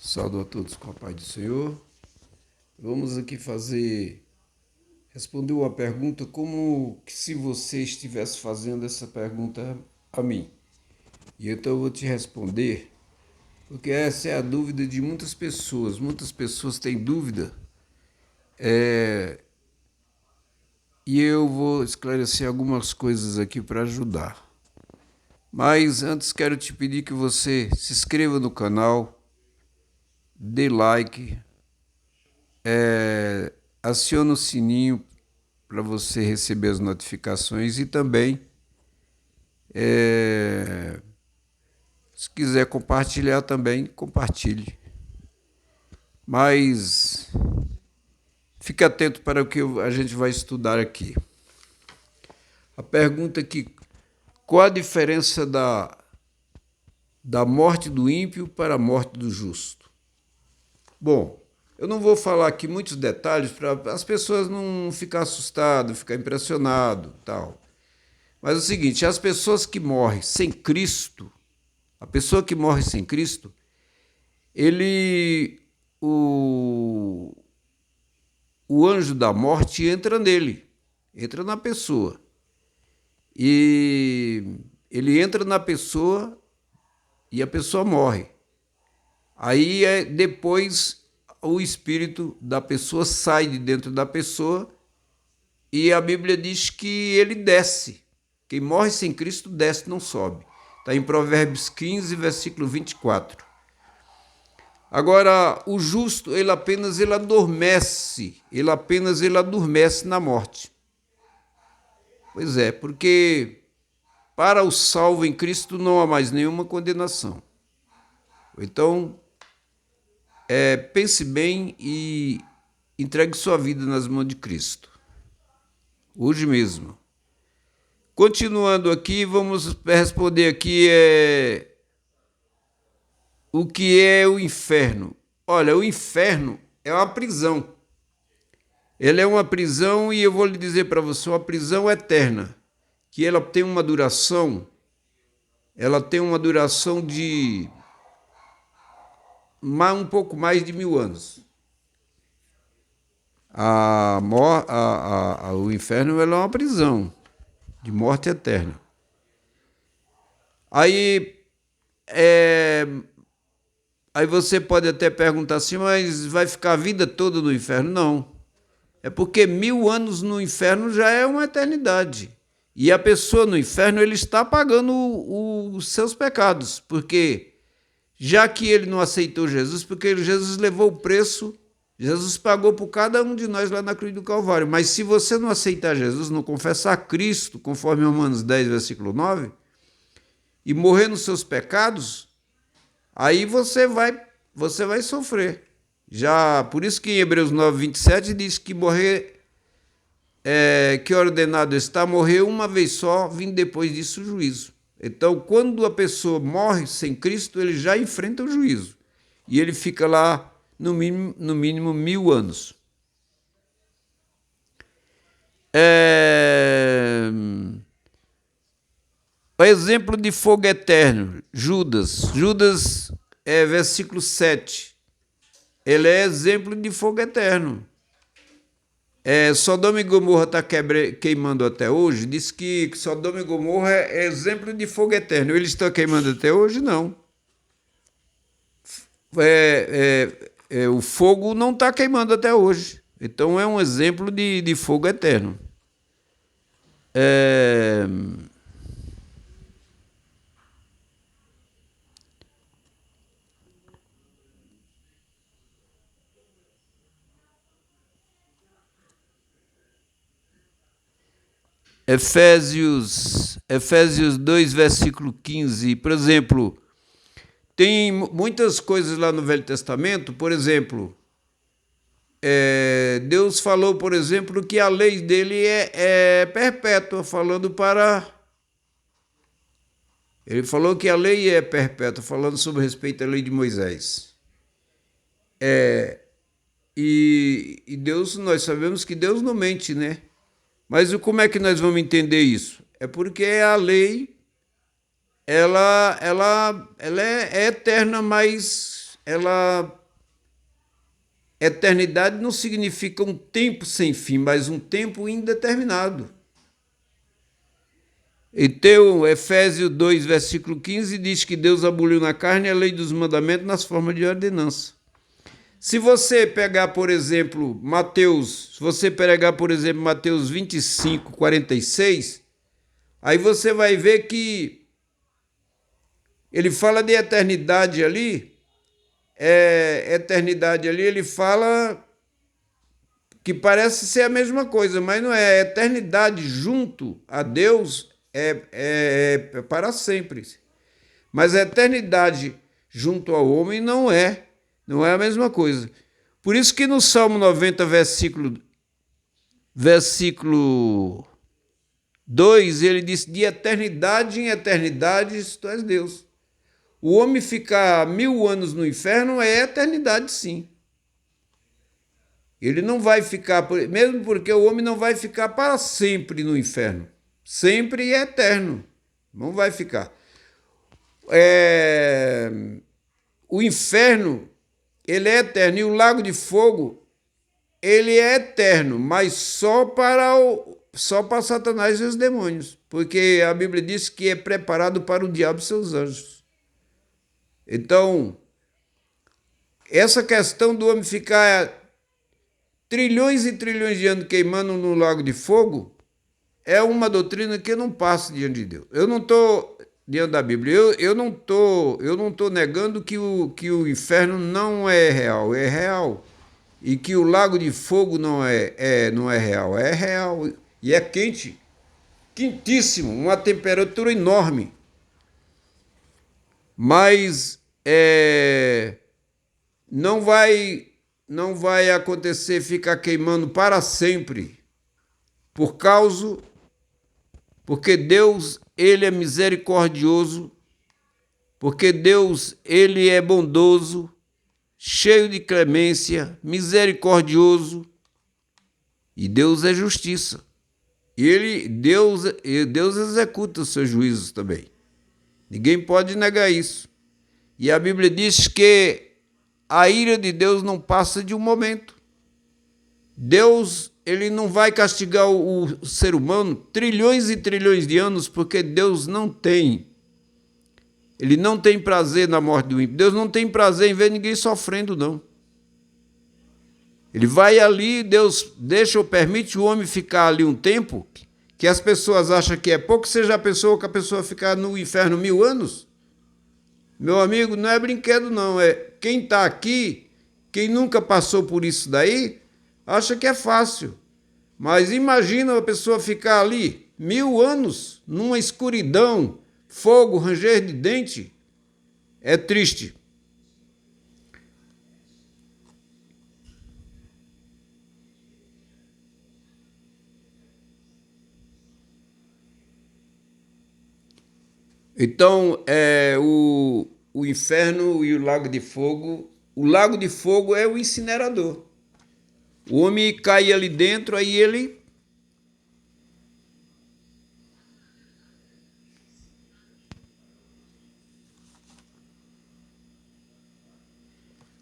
Saúdo a todos com a paz do Senhor. Vamos aqui responder uma pergunta como que se você estivesse fazendo essa pergunta a mim. E então eu vou te responder, porque essa é a dúvida de muitas pessoas. Muitas pessoas têm dúvida, e eu vou esclarecer algumas coisas aqui para ajudar. Mas antes quero te pedir que você se inscreva no canal, dê like, acione o sininho para você receber as notificações e também, se quiser compartilhar também, compartilhe. Mas fique atento para o que a gente vai estudar aqui. A pergunta aqui, qual a diferença da morte do ímpio para a morte do justo? Bom, eu não vou falar aqui muitos detalhes para as pessoas não ficar assustadas, ficar impressionadas, tal. Mas é o seguinte, as pessoas que morrem sem Cristo, a pessoa que morre sem Cristo, o anjo da morte entra nele, entra na pessoa. E ele entra na pessoa e a pessoa morre. Aí depois o espírito da pessoa sai de dentro da pessoa e a Bíblia diz que ele desce. Quem morre sem Cristo desce, não sobe. Está em Provérbios 15, versículo 24. Agora, o justo, ele apenas adormece na morte. Pois é, porque para o salvo em Cristo não há mais nenhuma condenação. Então, pense bem e entregue sua vida nas mãos de Cristo. Hoje mesmo. Continuando aqui, vamos responder aqui o que é o inferno. Olha, o inferno é uma prisão. Ele é uma prisão e eu vou lhe dizer para você, uma prisão eterna, que ela tem uma duração de um pouco mais de 1000 anos. O inferno é uma prisão de morte eterna. Aí você pode até perguntar assim, mas vai ficar a vida toda no inferno? Não. É porque 1000 anos no inferno já é uma eternidade. E a pessoa no inferno, ele está pagando os seus pecados, porque já que ele não aceitou Jesus, porque Jesus levou o preço, Jesus pagou por cada um de nós lá na cruz do Calvário. Mas se você não aceitar Jesus, não confessar Cristo, conforme Romanos 10, versículo 9, e morrer nos seus pecados, aí você vai sofrer. Já por isso que em Hebreus 9, 27 diz que que ordenado está morrer uma vez só, vindo depois disso o juízo. Então, quando a pessoa morre sem Cristo, ele já enfrenta o juízo. E ele fica lá, no mínimo 1000 anos. O exemplo de fogo eterno, Judas. Judas versículo 7. Ele é exemplo de fogo eterno. Sodoma e Gomorra está queimando até hoje. Diz que Sodoma e Gomorra é exemplo de fogo eterno. Eles estão queimando até hoje? Não. O fogo não está queimando até hoje. Então é um exemplo de fogo eterno. Efésios 2, versículo 15. Por exemplo, tem muitas coisas lá no Velho Testamento, por exemplo, Deus falou, por exemplo, que a lei dele é perpétua, Ele falou que a lei é perpétua, falando sobre respeito à lei de Moisés. E Deus, nós sabemos que Deus não mente, né? Mas como é que nós vamos entender isso? É porque a lei ela é eterna, mas ela eternidade não significa um tempo sem fim, mas um tempo indeterminado. Então, Efésios 2, versículo 15, diz que Deus aboliu na carne a lei dos mandamentos nas formas de ordenança. Se você pegar, por exemplo, Mateus 25, 46, aí você vai ver que ele fala de eternidade ali, ele fala que parece ser a mesma coisa, mas não é. A eternidade junto a Deus é para sempre. Mas a eternidade junto ao homem não é a mesma coisa. Por isso que no Salmo 90, versículo 2, ele diz: de eternidade em eternidade tu és Deus. O homem ficar 1000 anos no inferno é eternidade, sim. Ele não vai ficar, mesmo porque o homem não vai ficar para sempre no inferno. Sempre e eterno. Não vai ficar. O inferno, ele é eterno. E o lago de fogo, ele é eterno, mas só para Satanás e os demônios. Porque a Bíblia diz que é preparado para o diabo e seus anjos. Então, essa questão do homem ficar trilhões e trilhões de anos queimando no lago de fogo é uma doutrina que não passa diante de Deus. Eu não estou diante da Bíblia. Eu não tô negando que o inferno não é real. É real. E que o lago de fogo não é real. É real. E é quente. Quentíssimo. Uma temperatura enorme. Mas não vai acontecer ficar queimando para sempre, porque Deus, ele é misericordioso, porque Deus, ele é bondoso, cheio de clemência, misericordioso, e Deus é justiça. Deus executa os seus juízos também. Ninguém pode negar isso. E a Bíblia diz que a ira de Deus não passa de um momento. Deus, ele não vai castigar o ser humano trilhões e trilhões de anos, porque Deus não tem. Ele não tem prazer na morte do ímpio. Deus não tem prazer em ver ninguém sofrendo, não. Ele vai ali, Deus deixa ou permite o homem ficar ali um tempo, que as pessoas acham que é pouco. Você já pensou que a pessoa ficar no inferno 1000 anos? Meu amigo, não é brinquedo, não. Quem está aqui, quem nunca passou por isso daí, acha que é fácil. Mas imagina a pessoa ficar ali 1000 anos, numa escuridão, fogo, ranger de dente. É triste. Então, o inferno e o lago de fogo é o incinerador. O homem cai ali dentro, aí ele...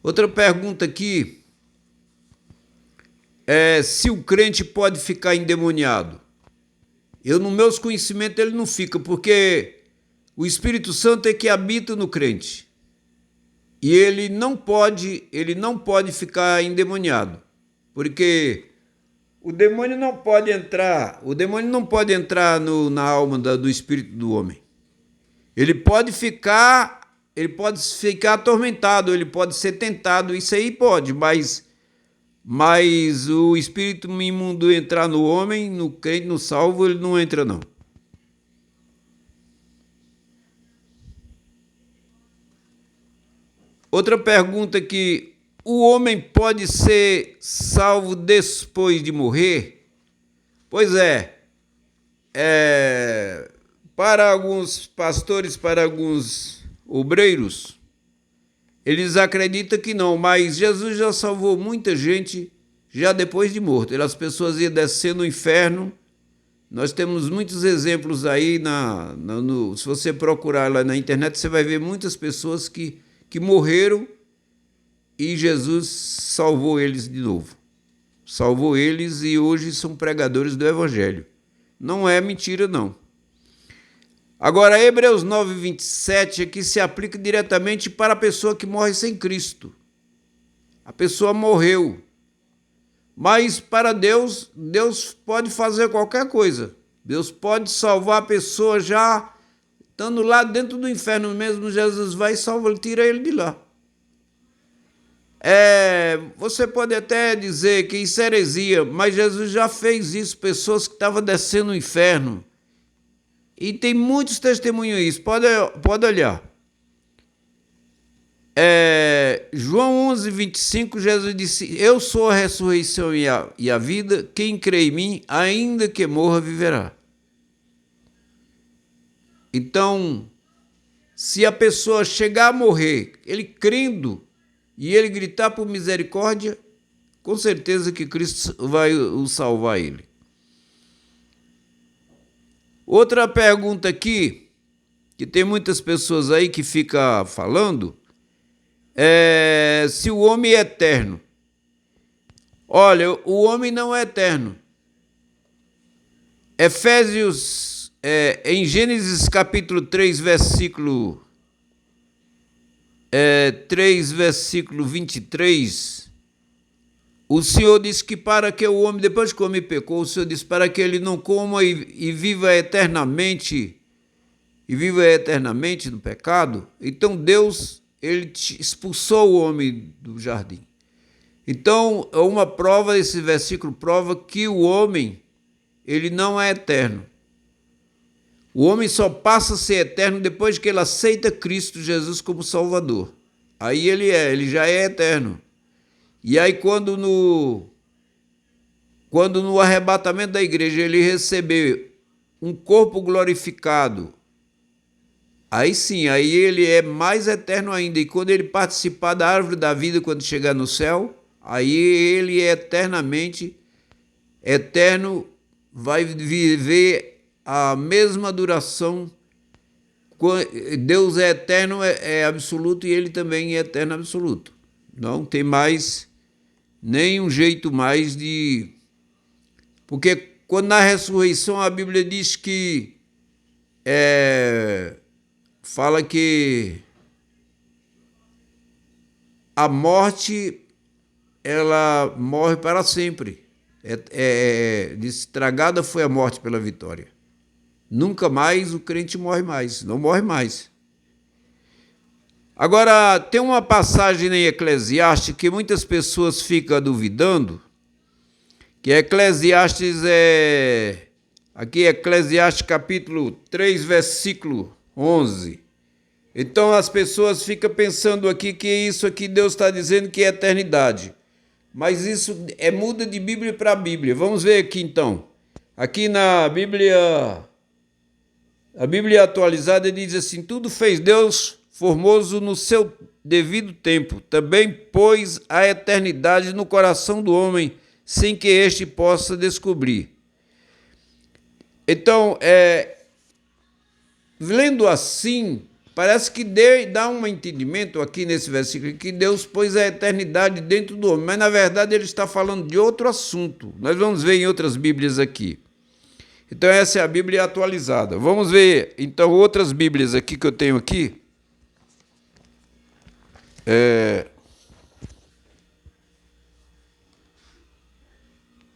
Outra pergunta aqui é se o crente pode ficar endemoniado. No meus conhecimentos, ele não fica, porque o Espírito Santo é que habita no crente. E ele não pode ficar endemoniado, porque o demônio não pode entrar na alma do espírito do homem. Ele pode ficar atormentado, ele pode ser tentado, isso aí pode, mas o espírito imundo entrar no homem, no crente, no salvo, ele não entra, não. Outra pergunta que o homem pode ser salvo depois de morrer? Pois para alguns pastores, para alguns obreiros, eles acreditam que não, mas Jesus já salvou muita gente já depois de morto. As pessoas iam descer no inferno. Nós temos muitos exemplos aí, se você procurar lá na internet, você vai ver muitas pessoas que morreram e Jesus salvou eles de novo. Salvou eles e hoje são pregadores do Evangelho. Não é mentira, não. Agora, Hebreus 9, 27 aqui se aplica diretamente para a pessoa que morre sem Cristo. A pessoa morreu. Mas para Deus, Deus pode fazer qualquer coisa. Deus pode salvar a pessoa já estando lá dentro do inferno mesmo. Jesus vai e salva, tira ele de lá. Você pode até dizer que isso é heresia, mas Jesus já fez isso. Pessoas que estavam descendo no inferno. E tem muitos testemunhos disso. Pode olhar. João 11, 25, Jesus disse: eu sou a ressurreição e a vida, quem crê em mim, ainda que morra, viverá. Então, se a pessoa chegar a morrer, ele crendo, e ele gritar por misericórdia, com certeza que Cristo vai o salvar ele. Outra pergunta aqui, que tem muitas pessoas aí que ficam falando, se o homem é eterno. Olha, o homem não é eterno. Efésios, em Gênesis capítulo 3, versículo 23, o Senhor disse que para que o homem, depois que o homem pecou, o Senhor disse para que ele não coma e viva eternamente, no pecado. Então Deus, ele expulsou o homem do jardim. Então, uma prova, esse versículo prova que o homem, ele não é eterno. O homem só passa a ser eterno depois que ele aceita Cristo Jesus como Salvador. Aí ele já é eterno. E aí quando no arrebatamento da igreja ele receber um corpo glorificado, aí sim, aí ele é mais eterno ainda. E quando ele participar da árvore da vida, quando chegar no céu, aí ele é eternamente eterno, vai viver a mesma duração. Deus é eterno, é absoluto, e ele também é eterno absoluto. Não tem mais nenhum jeito mais de... Porque quando na ressurreição a Bíblia diz que fala que a morte, ela morre para sempre. Estragada foi a morte pela vitória. Nunca mais o crente morre mais, não morre mais. Agora, tem uma passagem em Eclesiastes que muitas pessoas ficam duvidando, que Eclesiastes aqui Eclesiastes capítulo 3, versículo 11. Então as pessoas ficam pensando aqui que isso aqui Deus está dizendo que é eternidade. Mas isso muda de Bíblia para Bíblia. Vamos ver aqui então. Aqui na Bíblia, a Bíblia atualizada diz assim: tudo fez Deus formoso no seu devido tempo. Também pôs a eternidade no coração do homem, sem que este possa descobrir. Então, lendo assim, parece que dá um entendimento aqui nesse versículo, que Deus pôs a eternidade dentro do homem, mas na verdade ele está falando de outro assunto. Nós vamos ver em outras Bíblias aqui. Então essa é a Bíblia atualizada. Vamos ver então outras Bíblias aqui que eu tenho aqui.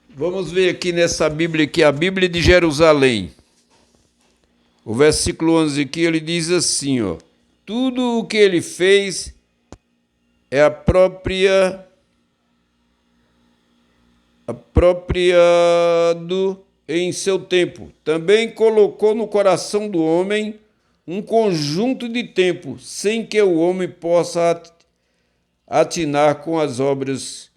Vamos ver aqui nessa Bíblia aqui, a Bíblia de Jerusalém. O versículo 11 aqui, ele diz assim, ó: tudo o que ele fez é apropriado em seu tempo. Também colocou no coração do homem um conjunto de tempo, sem que o homem possa atinar com as obras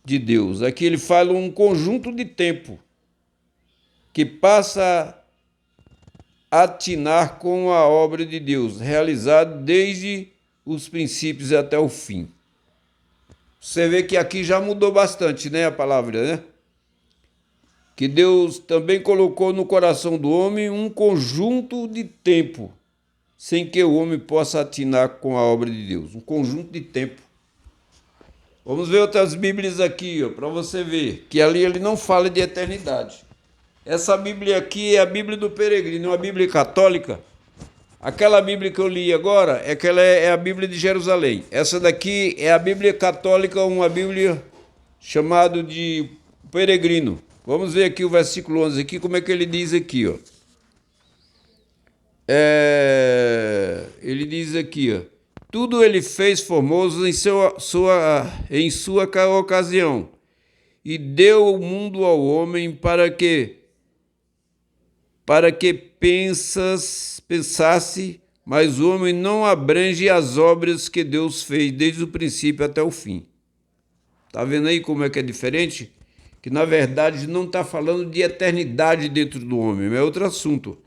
de Deus. Aqui ele fala um conjunto de tempo que passa a atinar com a obra de Deus, realizado desde os princípios até o fim. Você vê que aqui já mudou bastante, né, a palavra, né? Que Deus também colocou no coração do homem um conjunto de tempo, sem que o homem possa atinar com a obra de Deus. Um conjunto de tempo. Vamos ver outras Bíblias aqui, para você ver, que ali ele não fala de eternidade. Essa Bíblia aqui é a Bíblia do Peregrino, uma Bíblia católica. Aquela Bíblia que eu li agora é a Bíblia de Jerusalém. Essa daqui é a Bíblia católica, uma Bíblia chamada de Peregrino. Vamos ver aqui o versículo 11, aqui, como é que ele diz aqui, ó. Ele diz aqui, ó. Tudo ele fez formoso em sua ocasião, e deu o mundo ao homem para que pensasse, mas o homem não abrange as obras que Deus fez desde o princípio até o fim. Tá vendo aí como é que é diferente? Que na verdade não está falando de eternidade dentro do homem, é outro assunto.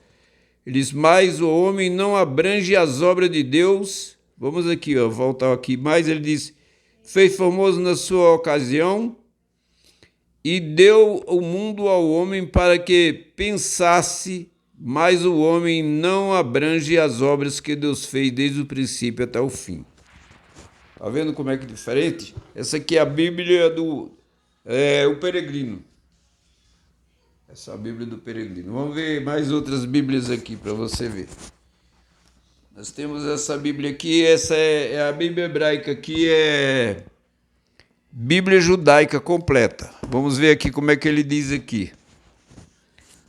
Ele diz, mas o homem não abrange as obras de Deus. Vamos aqui, ó, voltar aqui mais. Ele diz, fez formoso na sua ocasião e deu o mundo ao homem para que pensasse, mas o homem não abrange as obras que Deus fez desde o princípio até o fim. Tá vendo como é que é diferente? Essa aqui é a Bíblia do o Peregrino. Essa é a Bíblia do Peregrino. Vamos ver mais outras Bíblias aqui para você ver. Nós temos essa Bíblia aqui, essa é a Bíblia hebraica, aqui é Bíblia judaica completa. Vamos ver aqui como é que ele diz aqui.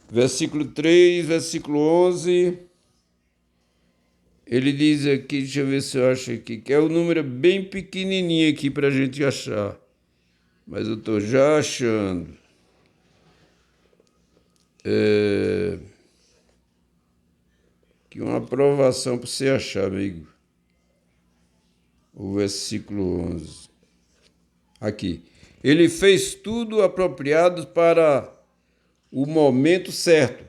Versículo 3, versículo 11. Ele diz aqui, deixa eu ver se eu acho aqui, que é o número bem pequenininho aqui para a gente achar. Mas eu estou já achando. Aqui uma aprovação para você achar, amigo. O versículo 11. Aqui. Ele fez tudo apropriado para o momento certo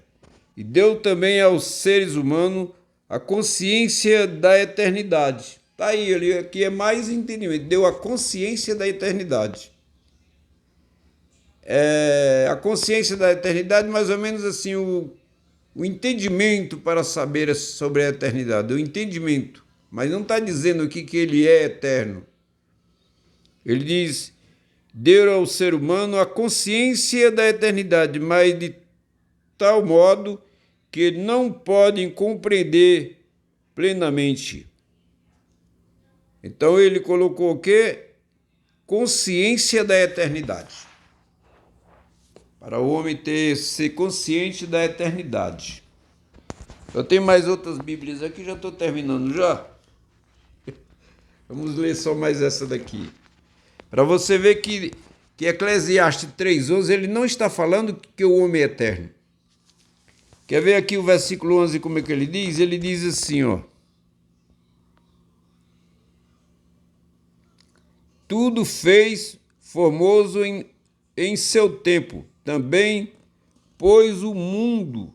e deu também aos seres humanos a consciência da eternidade. Tá aí, ele aqui é mais entendimento. Deu a consciência da eternidade. A consciência da eternidade, mais ou menos assim, o entendimento para saber sobre a eternidade, o entendimento, mas não está dizendo aqui que ele é eterno. Ele diz, deu ao ser humano a consciência da eternidade, mas de tal modo que não podem compreender plenamente. Então ele colocou o quê? Consciência da eternidade. Para o homem ser consciente da eternidade. Eu tenho mais outras Bíblias aqui, já estou terminando já. Vamos ler só mais essa daqui. Para você ver que Eclesiastes 3:11, ele não está falando que o homem é eterno. Quer ver aqui o versículo 11 como é que ele diz? Ele diz assim, ó. Tudo fez formoso em seu tempo. Também pôs o mundo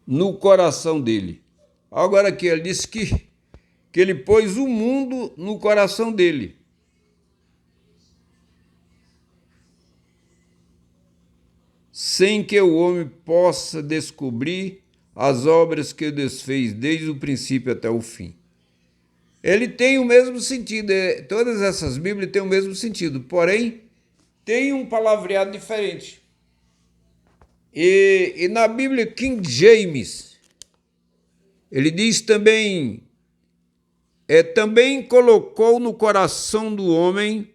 no coração dele. Agora aqui ele disse que ele pôs o mundo no coração dele. Sem que o homem possa descobrir as obras que Deus fez desde o princípio até o fim. Ele tem o mesmo sentido, todas essas Bíblias têm o mesmo sentido, porém tem um palavreado diferente. E na Bíblia King James, ele diz também, também colocou no coração do homem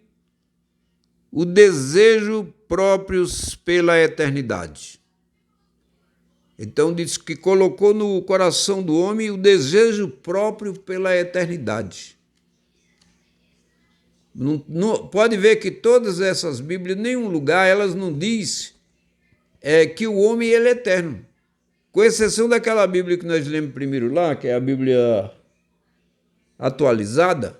o desejo próprios pela eternidade. Então diz que colocou no coração do homem o desejo próprio pela eternidade. Pode ver que todas essas Bíblias, em nenhum lugar, elas não diz que o homem ele é eterno. Com exceção daquela Bíblia que nós lemos primeiro lá, que é a Bíblia atualizada,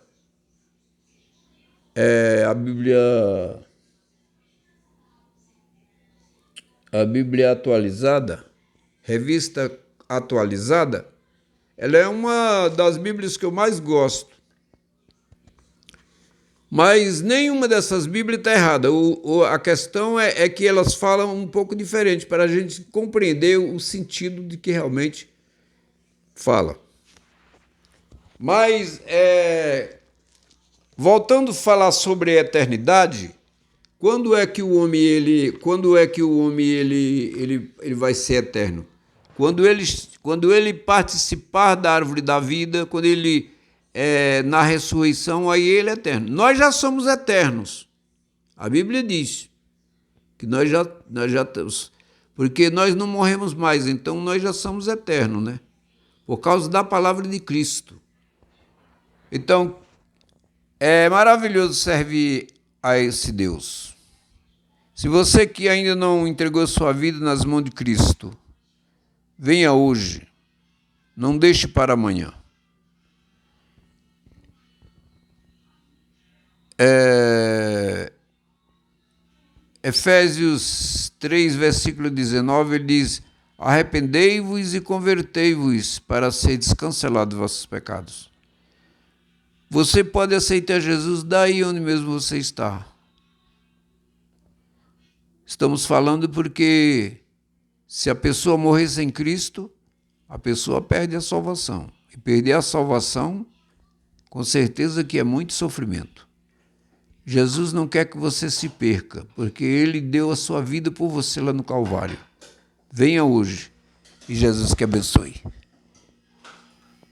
a Bíblia atualizada, revista atualizada, ela é uma das Bíblias que eu mais gosto. Mas nenhuma dessas Bíblias está errada. A questão é que elas falam um pouco diferente para a gente compreender o sentido de que realmente fala. Mas Voltando a falar sobre a eternidade, quando é que o homem ele vai ser eterno? Quando ele participar da árvore da vida, quando ele na ressurreição, aí ele é eterno. Nós já somos eternos. A Bíblia diz que nós já estamos, porque nós não morremos mais, então nós já somos eternos, né? Por causa da palavra de Cristo. Então, é maravilhoso servir a esse Deus. Se você que ainda não entregou sua vida nas mãos de Cristo, venha hoje, não deixe para amanhã. Efésios 3, versículo 19, ele diz: arrependei-vos e convertei-vos para seres cancelados os vossos pecados. Você pode aceitar Jesus daí onde mesmo você está. Estamos falando porque se a pessoa morrer sem Cristo, a pessoa perde a salvação. E perder a salvação, com certeza que é muito sofrimento. Jesus não quer que você se perca, porque Ele deu a sua vida por você lá no Calvário. Venha hoje e Jesus que abençoe.